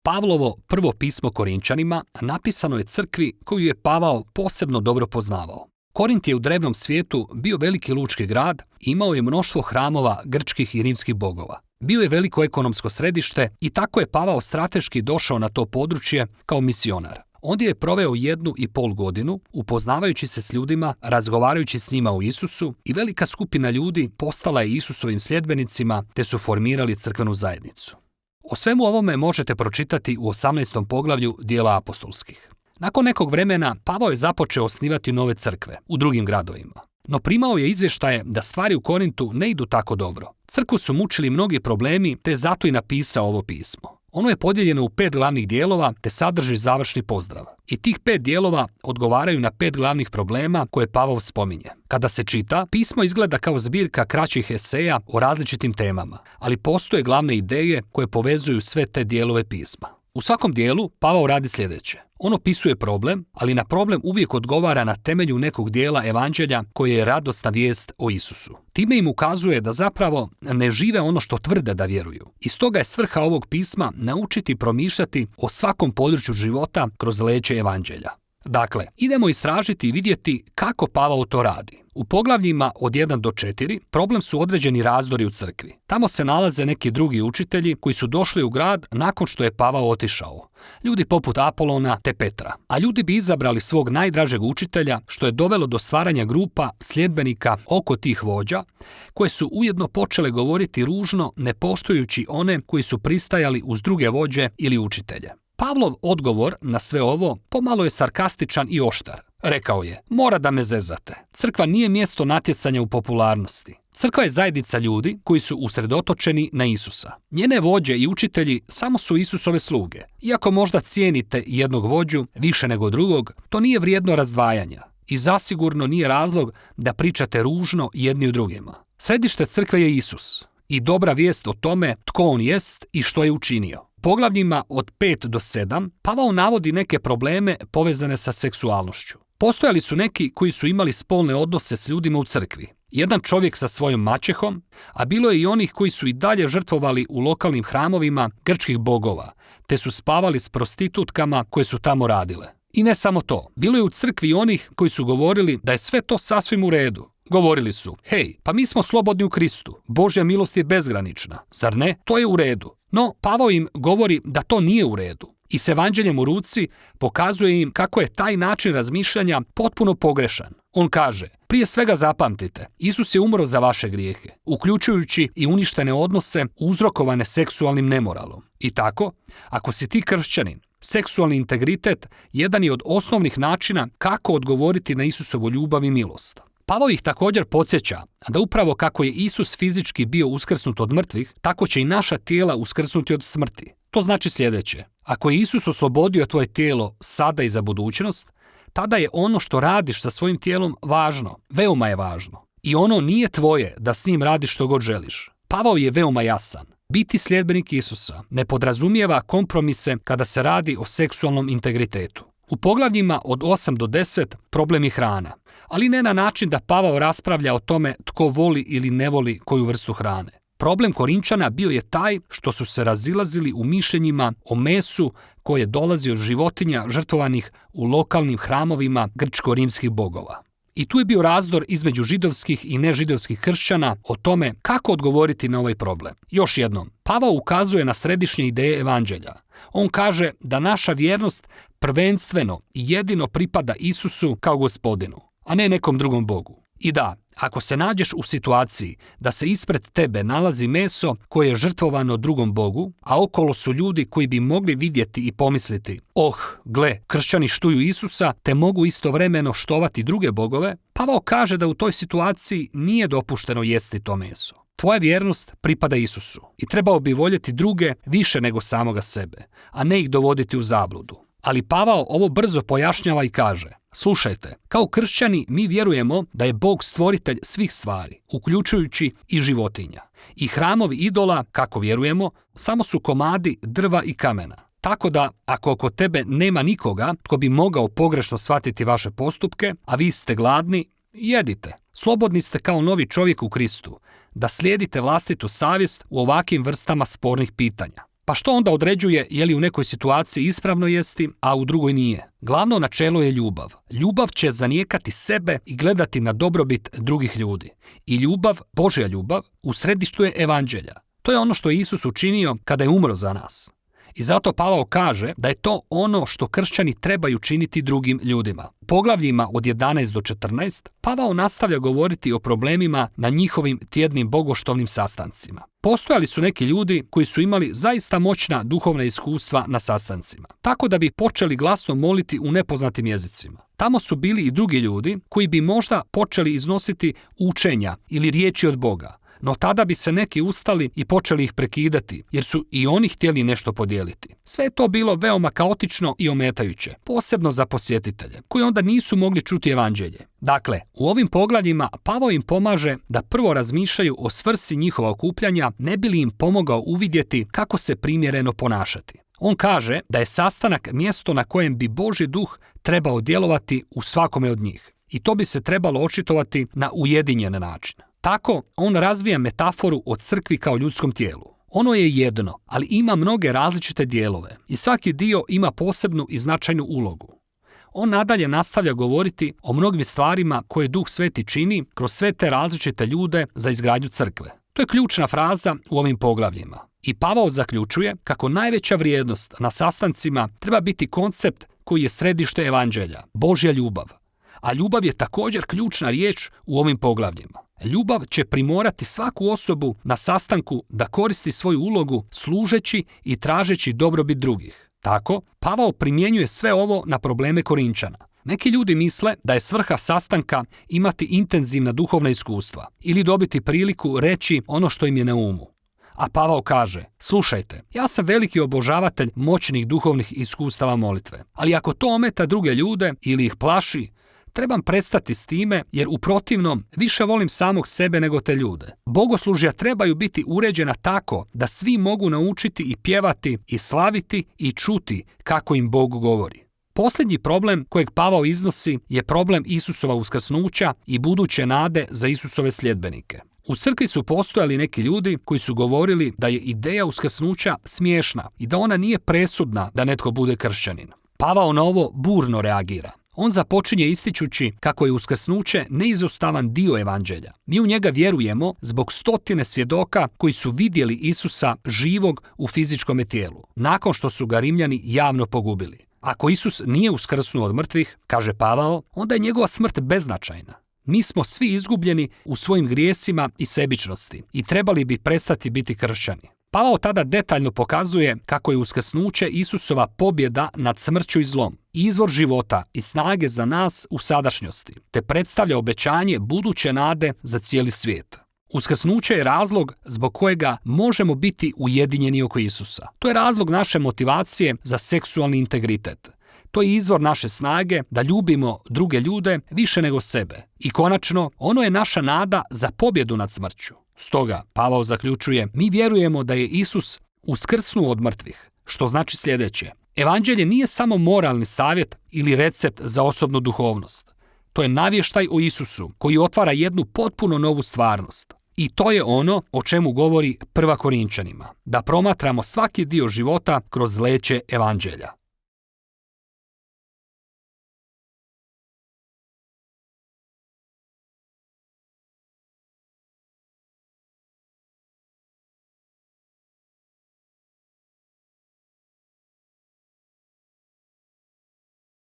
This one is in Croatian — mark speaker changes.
Speaker 1: Pavlovo prvo pismo Korinčanima napisano je crkvi koju je Pavao posebno dobro poznavao. Korint je u drevnom svijetu bio veliki lučki grad i imao je mnoštvo hramova grčkih i rimskih bogova. Bio je veliko ekonomsko središte i tako je Pavao strateški došao na to područje kao misionar. Ondje je proveo 1,5 godinu upoznavajući se s ljudima, razgovarajući s njima o Isusu i velika skupina ljudi postala je Isusovim sljedbenicima te su formirali crkvenu zajednicu. O svemu ovome možete pročitati u 18. poglavlju Djela apostolskih. Nakon nekog vremena Pavao je započeo osnivati nove crkve u drugim gradovima. No primao je izvještaje da stvari u Korintu ne idu tako dobro. Crkvu su mučili mnogi problemi te je zato i napisao ovo pismo. Ono je podijeljeno u 5 glavnih dijelova te sadrži završni pozdrav. I tih 5 dijelova odgovaraju na 5 glavnih problema koje Pavao spominje. Kada se čita, pismo izgleda kao zbirka kraćih eseja o različitim temama, ali postoje glavne ideje koje povezuju sve te dijelove pisma. U svakom dijelu Pavao radi sljedeće. On opisuje problem, ali na problem uvijek odgovara na temelju nekog dijela evanđelja koje je radosna vijest o Isusu. Time im ukazuje da zapravo ne žive ono što tvrde da vjeruju. I stoga je svrha ovog pisma naučiti promišljati o svakom području života kroz leđe evanđelja. Dakle, idemo istražiti i vidjeti kako Pavao to radi. U poglavljima od 1 do 4 problem su određeni razdori u crkvi. Tamo se nalaze neki drugi učitelji koji su došli u grad nakon što je Pavao otišao. Ljudi poput Apolona te Petra. A ljudi bi izabrali svog najdražeg učitelja, što je dovelo do stvaranja grupa sljedbenika oko tih vođa, koje su ujedno počele govoriti ružno, ne poštujući one koji su pristajali uz druge vođe ili učitelje. Pavlov odgovor na sve ovo pomalo je sarkastičan i oštar. Rekao je, mora da me zezate. Crkva nije mjesto natjecanja u popularnosti. Crkva je zajednica ljudi koji su usredotočeni na Isusa. Njene vođe i učitelji samo su Isusove sluge. Iako možda cijenite jednog vođu više nego drugog, to nije vrijedno razdvajanja. I zasigurno nije razlog da pričate ružno jedni u drugima. Središte crkve je Isus i dobra vijest o tome tko on jest i što je učinio. Poglavljima od 5 do 7 Pavao navodi neke probleme povezane sa seksualnošću. Postojali su neki koji su imali spolne odnose s ljudima u crkvi. Jedan čovjek sa svojom maćehom, a bilo je i onih koji su i dalje žrtvovali u lokalnim hramovima grčkih bogova, te su spavali s prostitutkama koje su tamo radile. I ne samo to, bilo je u crkvi onih koji su govorili da je sve to sasvim u redu. Govorili su, hej, pa mi smo slobodni u Kristu, Božja milost je bezgranična, zar ne? To je u redu. No, Pavao im govori da to nije u redu i s evanđeljem u ruci pokazuje im kako je taj način razmišljanja potpuno pogrešan. On kaže, prije svega zapamtite, Isus je umro za vaše grijehe, uključujući i uništene odnose uzrokovane seksualnim nemoralom. I tako, ako si ti kršćanin, seksualni integritet jedan je od osnovnih načina kako odgovoriti na Isusovu ljubav i milost. Pavao ih također podsjeća da upravo kako je Isus fizički bio uskrsnut od mrtvih, tako će i naša tijela uskrsnuti od smrti. To znači sljedeće. Ako je Isus oslobodio tvoje tijelo sada i za budućnost, tada je ono što radiš sa svojim tijelom važno, veoma je važno. I ono nije tvoje da s njim radiš što god želiš. Pavao je veoma jasan. Biti sljedbenik Isusa ne podrazumijeva kompromise kada se radi o seksualnom integritetu. U poglavljima od 8 do 10 problem je hrana, ali ne na način da Pavao raspravlja o tome tko voli ili ne voli koju vrstu hrane. Problem Korinčana bio je taj što su se razilazili u mišljenjima o mesu koje dolazi od životinja žrtvovanih u lokalnim hramovima grčko-rimskih bogova. I tu je bio razdor između židovskih i nežidovskih kršćana o tome kako odgovoriti na ovaj problem. Još jednom, Pavao ukazuje na središnje ideje evanđelja. On kaže da naša vjernost prvenstveno i jedino pripada Isusu kao Gospodinu, a ne nekom drugom Bogu. I da, ako se nađeš u situaciji da se ispred tebe nalazi meso koje je žrtvovano drugom Bogu, a okolo su ljudi koji bi mogli vidjeti i pomisliti, gle, kršćani štuju Isusa te mogu istovremeno štovati druge bogove, Pavao kaže da u toj situaciji nije dopušteno jesti to meso. Tvoja vjernost pripada Isusu i trebao bi voljeti druge više nego samoga sebe, a ne ih dovoditi u zabludu. Ali Pavao ovo brzo pojašnjava i kaže, slušajte, kao kršćani mi vjerujemo da je Bog stvoritelj svih stvari, uključujući i životinja. I hramovi idola, kako vjerujemo, samo su komadi drva i kamena. Tako da, ako oko tebe nema nikoga tko bi mogao pogrešno shvatiti vaše postupke, a vi ste gladni, jedite. Slobodni ste kao novi čovjek u Kristu, da slijedite vlastitu savjest u ovakvim vrstama spornih pitanja. Pa što onda određuje je li u nekoj situaciji ispravno jesti, a u drugoj nije? Glavno načelo je ljubav. Ljubav će zanijekati sebe i gledati na dobrobit drugih ljudi. I ljubav, Božja ljubav, u središtu je evanđelja. To je ono što je Isus učinio kada je umro za nas. I zato Pavao kaže da je to ono što kršćani trebaju činiti drugim ljudima. U poglavljima od 11 do 14 Pavao nastavlja govoriti o problemima na njihovim tjednim bogoštovnim sastancima. Postojali su neki ljudi koji su imali zaista moćna duhovna iskustva na sastancima, tako da bi počeli glasno moliti u nepoznatim jezicima. Tamo su bili i drugi ljudi koji bi možda počeli iznositi učenja ili riječi od Boga, no tada bi se neki ustali i počeli ih prekidati, jer su i oni htjeli nešto podijeliti. Sve je to bilo veoma kaotično i ometajuće, posebno za posjetitelje, koji onda nisu mogli čuti evanđelje. Dakle, u ovim poglavljima Pavao im pomaže da prvo razmišljaju o svrsi njihova okupljanja, ne bi li im pomogao uvidjeti kako se primjereno ponašati. On kaže da je sastanak mjesto na kojem bi Božji duh trebao djelovati u svakome od njih. I to bi se trebalo očitovati na ujedinjen način. Tako, on razvija metaforu o crkvi kao ljudskom tijelu. Ono je jedno, ali ima mnoge različite dijelove i svaki dio ima posebnu i značajnu ulogu. On nadalje nastavlja govoriti o mnogim stvarima koje Duh Sveti čini kroz sve te različite ljude za izgradnju crkve. To je ključna fraza u ovim poglavljima. I Pavao zaključuje kako najveća vrijednost na sastancima treba biti koncept koji je središte evanđelja, Božja ljubav. A ljubav je također ključna riječ u ovim poglavljima. Ljubav će primorati svaku osobu na sastanku da koristi svoju ulogu služeći i tražeći dobrobit drugih. Tako, Pavao primjenjuje sve ovo na probleme Korinčana. Neki ljudi misle da je svrha sastanka imati intenzivna duhovna iskustva ili dobiti priliku reći ono što im je na umu. A Pavao kaže, slušajte, ja sam veliki obožavatelj moćnih duhovnih iskustava molitve, ali ako to ometa druge ljude ili ih plaši, trebam prestati s time, jer u protivnom više volim samog sebe nego te ljude. Bogoslužja trebaju biti uređena tako da svi mogu naučiti i pjevati i slaviti i čuti kako im Bog govori. Posljednji problem kojeg Pavao iznosi je problem Isusova uskrsnuća i buduće nade za Isusove sljedbenike. U crkvi su postojali neki ljudi koji su govorili da je ideja uskrsnuća smiješna i da ona nije presudna da netko bude kršćanin. Pavao na ovo burno reagira. On započinje ističući kako je uskrsnuće neizostavan dio evanđelja. Mi u njega vjerujemo zbog stotine svjedoka koji su vidjeli Isusa živog u fizičkom tijelu, nakon što su ga Rimljani javno pogubili. Ako Isus nije uskrsnuo od mrtvih, kaže Pavao, onda je njegova smrt beznačajna. Mi smo svi izgubljeni u svojim grijesima i sebičnosti i trebali bi prestati biti kršćani. Pavao tada detaljno pokazuje kako je uskrsnuće Isusova pobjeda nad smrću i zlom, izvor života i snage za nas u sadašnjosti, te predstavlja obećanje buduće nade za cijeli svijet. Uskrsnuće je razlog zbog kojega možemo biti ujedinjeni oko Isusa. To je razlog naše motivacije za seksualni integritet. To je izvor naše snage da ljubimo druge ljude više nego sebe. I konačno, ono je naša nada za pobjedu nad smrću. Stoga, Pavao zaključuje, mi vjerujemo da je Isus uskrsnuo od mrtvih, što znači sljedeće. Evanđelje nije samo moralni savjet ili recept za osobnu duhovnost. To je navještaj o Isusu koji otvara jednu potpuno novu stvarnost. I to je ono o čemu govori 1. Korinčanima, da promatramo svaki dio života kroz leće evanđelja.